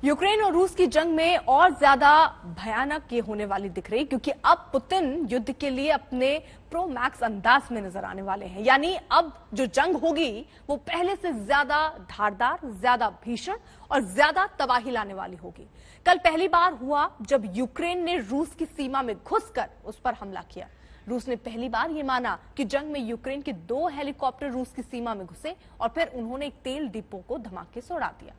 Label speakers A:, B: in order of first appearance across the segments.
A: Ukraine और रूस की जंग में और ज्यादा भयानक ये होने वाली दिख रही, क्योंकि अब पुतिन युद्ध के लिए अपने प्रो मैक्स अंदाज में नजर आने वाले हैं। यानी अब जो जंग होगी वो पहले से ज्यादा धारदार, ज्यादा भीषण और ज्यादा तबाही लाने वाली होगी। कल पहली बार हुआ जब यूक्रेन ने रूस की सीमा में घुसकर उस पर हमला किया। रूस ने पहली बार ये माना कि जंग में यूक्रेन के 2 हेलीकॉप्टर रूस की सीमा में घुसे और फिर उन्होंने एक तेल डिपो को धमाके से उड़ा दिया।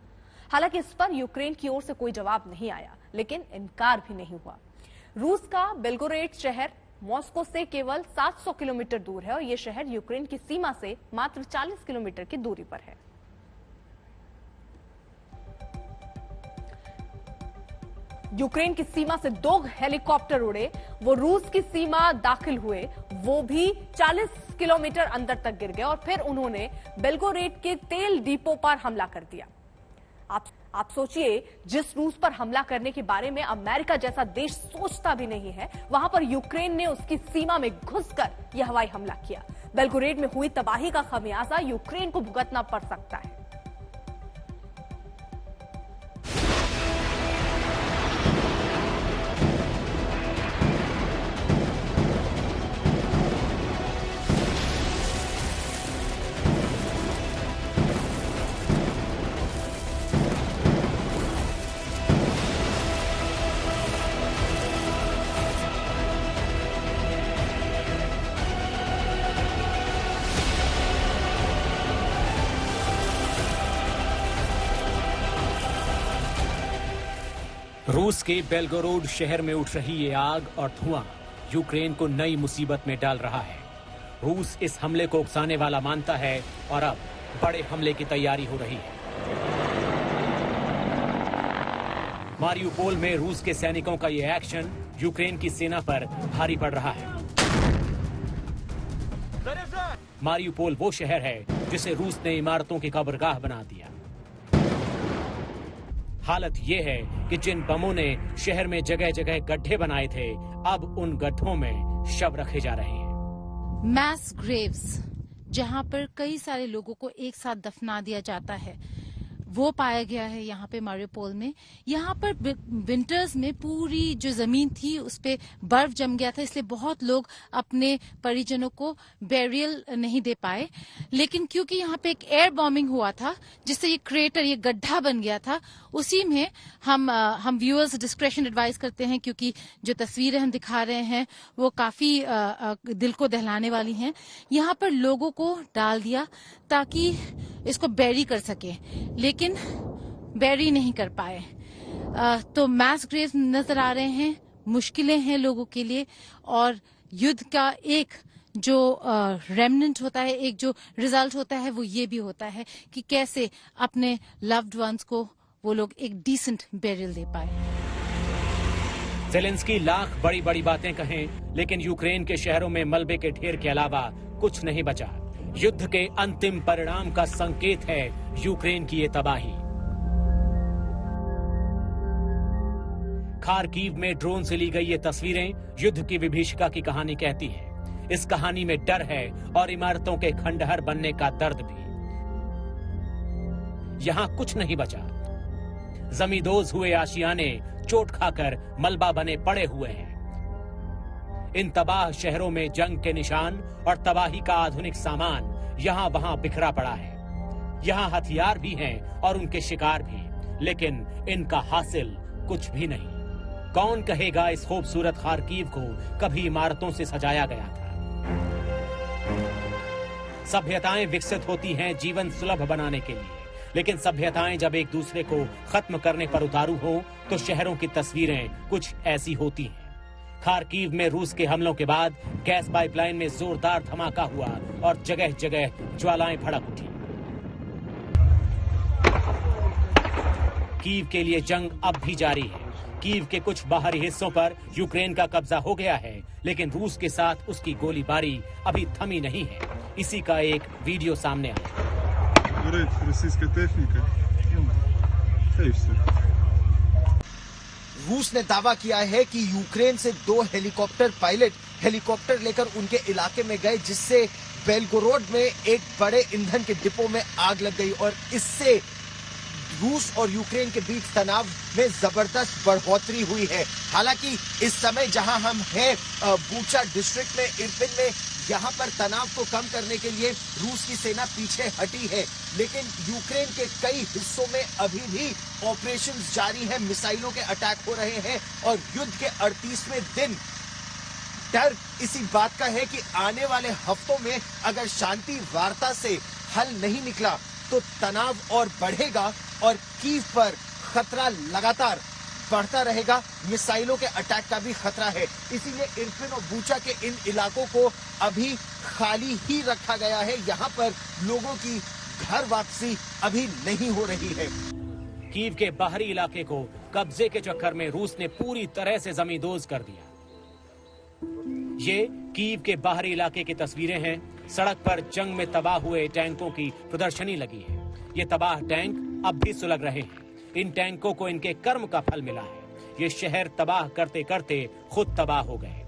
A: हालांकि इस पर यूक्रेन की ओर से कोई जवाब नहीं आया, लेकिन इनकार भी नहीं हुआ। रूस का बेलगोरेड शहर मॉस्को से केवल 700 किलोमीटर दूर है और यह शहर यूक्रेन की सीमा से मात्र 40 किलोमीटर की दूरी पर है। यूक्रेन की सीमा से 2 हेलीकॉप्टर उड़े, वो रूस की सीमा दाखिल हुए, वो भी 40 किलोमीटर अंदर तक गिर गए और फिर उन्होंने बेलगोरेड के तेल डिपो पर हमला कर दिया। आप सोचिए, जिस रूस पर हमला करने के बारे में अमेरिका जैसा देश सोचता भी नहीं है, वहां पर यूक्रेन ने उसकी सीमा में घुसकर यह हवाई हमला किया। बेलगोरेड में हुई तबाही का खमियाजा यूक्रेन को भुगतना पड़ सकता है।
B: रूस के बेलगोरोड शहर में उठ रही ये आग और धुआं यूक्रेन को नई मुसीबत में डाल रहा है। रूस इस हमले को उकसाने वाला मानता है और अब बड़े हमले की तैयारी हो रही है। मारियुपोल में रूस के सैनिकों का ये एक्शन यूक्रेन की सेना पर भारी पड़ रहा है। मारियुपोल वो शहर है जिसे रूस ने इमारतों की कब्रगाह बना दिया। हालत ये है कि जिन बमों ने शहर में जगह जगह गड्ढे बनाए थे, अब उन गड्ढों में शव रखे जा रहे हैं।
C: मैस ग्रेव्स, जहां पर कई सारे लोगों को एक साथ दफना दिया जाता है, वो पाया गया है यहाँ पे मारियुपोल में। यहाँ पर विंटर्स में पूरी जो जमीन थी उस पे बर्फ जम गया था, इसलिए बहुत लोग अपने परिजनों को बेरियल नहीं दे पाए। लेकिन क्योंकि यहाँ पे एक एयर बॉम्बिंग हुआ था जिससे ये क्रेटर, ये गड्ढा बन गया था, उसी में हम व्यूअर्स डिस्क्रेशन एडवाइस करते हैं, क्योंकि जो तस्वीरें हम दिखा रहे हैं वो काफी दिल को दहलाने वाली हैं। यहाँ पर लोगों को डाल दिया ताकि इसको बैरी कर सके, लेकिन बैरी नहीं कर पाए। तो मैस ग्रेव्स नजर आ रहे हैं, मुश्किलें हैं लोगों के लिए। और युद्ध का एक जो रेमनेंट होता है, एक जो रिजल्ट होता है, वो ये भी होता है कि कैसे अपने लव्ड वंस को वो लोग एक डिसेंट बेरियल दे पाए।
B: ज़ेलेंस्की लाख बड़ी बड़ी बातें कहें, लेकिन यूक्रेन के शहरों में मलबे के ढेर के अलावा कुछ नहीं बचा। युद्ध के अंतिम परिणाम का संकेत है यूक्रेन की ये तबाही। खार्किव में ड्रोन से ली गई ये तस्वीरें युद्ध की विभीषिका की कहानी कहती हैं। इस कहानी में डर है और इमारतों के खंडहर बनने का दर्द भी। यहां कुछ नहीं बचा। जमींदोज हुए आशियाने चोट खाकर मलबा बने पड़े हुए हैं। इन तबाह शहरों में जंग के निशान और तबाही का आधुनिक सामान यहाँ वहाँ बिखरा पड़ा है। यहाँ हथियार भी हैं और उनके शिकार भी, लेकिन इनका हासिल कुछ भी नहीं। कौन कहेगा इस खूबसूरत खार्किव को कभी इमारतों से सजाया गया था। सभ्यताएं विकसित होती हैं जीवन सुलभ बनाने के लिए, लेकिन सभ्यताएं जब एक दूसरे को खत्म करने पर उतारू हो तो शहरों की तस्वीरें कुछ ऐसी होती हैं। खार्किव में रूस के हमलों के बाद गैस पाइपलाइन में जोरदार धमाका हुआ और जगह जगह ज्वालाएं भड़क उठी। कीव के लिए जंग अब भी जारी है। कीव के कुछ बाहरी हिस्सों पर यूक्रेन का कब्जा हो गया है, लेकिन रूस के साथ उसकी गोलीबारी अभी थमी नहीं है। इसी का एक वीडियो सामने आया।
D: रूस ने दावा किया है कि यूक्रेन से 2 हेलीकॉप्टर पायलट हेलीकॉप्टर लेकर उनके इलाके में गए, जिससे बेलगोरोड में एक बड़े ईंधन के डिपो में आग लग गई और इससे रूस और यूक्रेन के बीच तनाव में जबरदस्त बढ़ोतरी हुई है। हालांकि इस समय जहां हम हैं बूचा डिस्ट्रिक्ट में, इरपिन में, यहाँ पर तनाव को कम करने के लिए रूस की सेना पीछे हटी है, लेकिन यूक्रेन के कई हिस्सों में अभी भी ऑपरेशंस जारी हैं, मिसाइलों के अटैक हो रहे हैं और युद्ध के 38वें दिन डर इसी बात का है कि आने वाले हफ्तों में अगर शांति वार्ता से हल नहीं निकला तो तनाव और बढ़ेगा और कीव पर खतरा लगातार बढ़ता रहेगा। मिसाइलों के अटैक का भी खतरा है, इसीलिए इरपिन और बूचा के इन इलाकों को अभी खाली ही रखा गया है। यहाँ पर लोगों की घर वापसी अभी नहीं हो रही है।
B: कीव के बाहरी इलाके को कब्जे के चक्कर में रूस ने पूरी तरह से जमींदोज कर दिया। ये कीव के बाहरी इलाके की तस्वीरें हैं। सड़क पर जंग में तबाह हुए टैंकों की प्रदर्शनी लगी है। ये तबाह टैंक अब भी सुलग रहे हैं। इन टैंकों को इनके कर्म का फल मिला है। ये शहर तबाह करते करते खुद तबाह हो गए।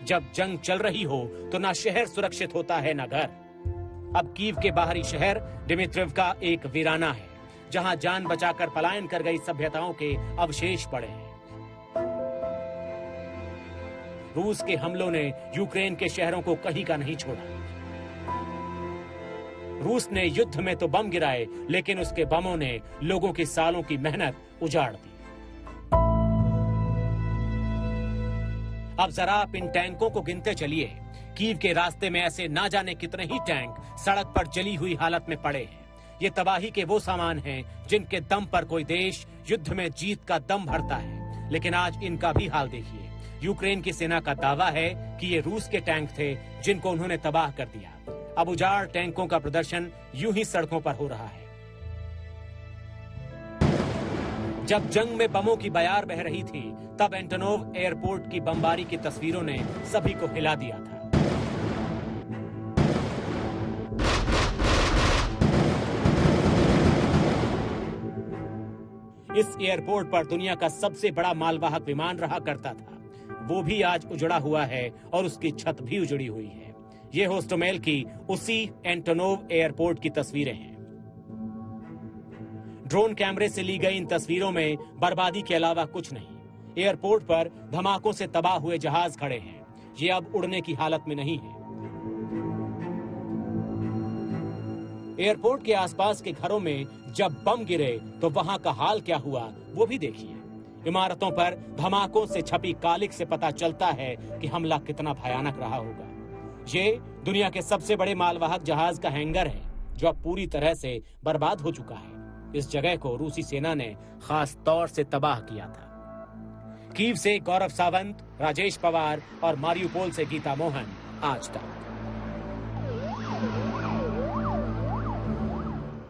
B: जब जंग चल रही हो तो ना शहर सुरक्षित होता है ना घर। अब कीव के बाहरी शहर दिमित्रिवका एक वीराना है, जहां जान बचाकर पलायन कर गई सभ्यताओं के अवशेष पड़े हैं। रूस के हमलों ने यूक्रेन के शहरों को कहीं का नहीं छोड़ा। रूस ने युद्ध में तो बम गिराए, लेकिन उसके बमों ने लोगों की सालों की मेहनत उजाड़ दी। अब जरा आप इन टैंकों को गिनते चलिए। कीव के रास्ते में ऐसे ना जाने कितने ही टैंक सड़क पर जली हुई हालत में पड़े हैं। ये तबाही के वो सामान हैं जिनके दम पर कोई देश युद्ध में जीत का दम भरता है। लेकिन आज इनका भी हाल देखिए। यूक्रेन की सेना का दावा है कि ये रूस के टैंक थे जिनको उन्होंने तबाह कर दिया। अब उजाड़ टैंकों का प्रदर्शन यूं ही सड़कों पर हो रहा है। जब जंग में बमों की बयार बह रही थी, तब एंटोनोव एयरपोर्ट की बमबारी की तस्वीरों ने सभी को हिला दिया था। इस एयरपोर्ट पर दुनिया का सबसे बड़ा मालवाहक विमान रहा करता था। वो भी आज उजड़ा हुआ है और उसकी छत भी उजड़ी हुई है। ये होस्टोमेल की उसी एंटोनोव एयरपोर्ट की तस्वीरें हैं। ड्रोन कैमरे से ली गई इन तस्वीरों में बर्बादी के अलावा कुछ नहीं। एयरपोर्ट पर धमाकों से तबाह हुए जहाज खड़े हैं। ये अब उड़ने की हालत में नहीं है। एयरपोर्ट के आसपास के घरों में जब बम गिरे तो वहां का हाल क्या हुआ वो भी देखिए। इमारतों पर धमाकों से छपी कालिक से पता चलता है कि हमला कितना भयानक रहा होगा। ये दुनिया के सबसे बड़े मालवाहक जहाज का हैंगर है जो अब पूरी तरह से बर्बाद हो चुका है। इस जगह को रूसी सेना ने खास तौर से तबाह किया था। कीव से गौरव सावंत, राजेश पवार और मारियुपोल से गीता मोहन, आज तक।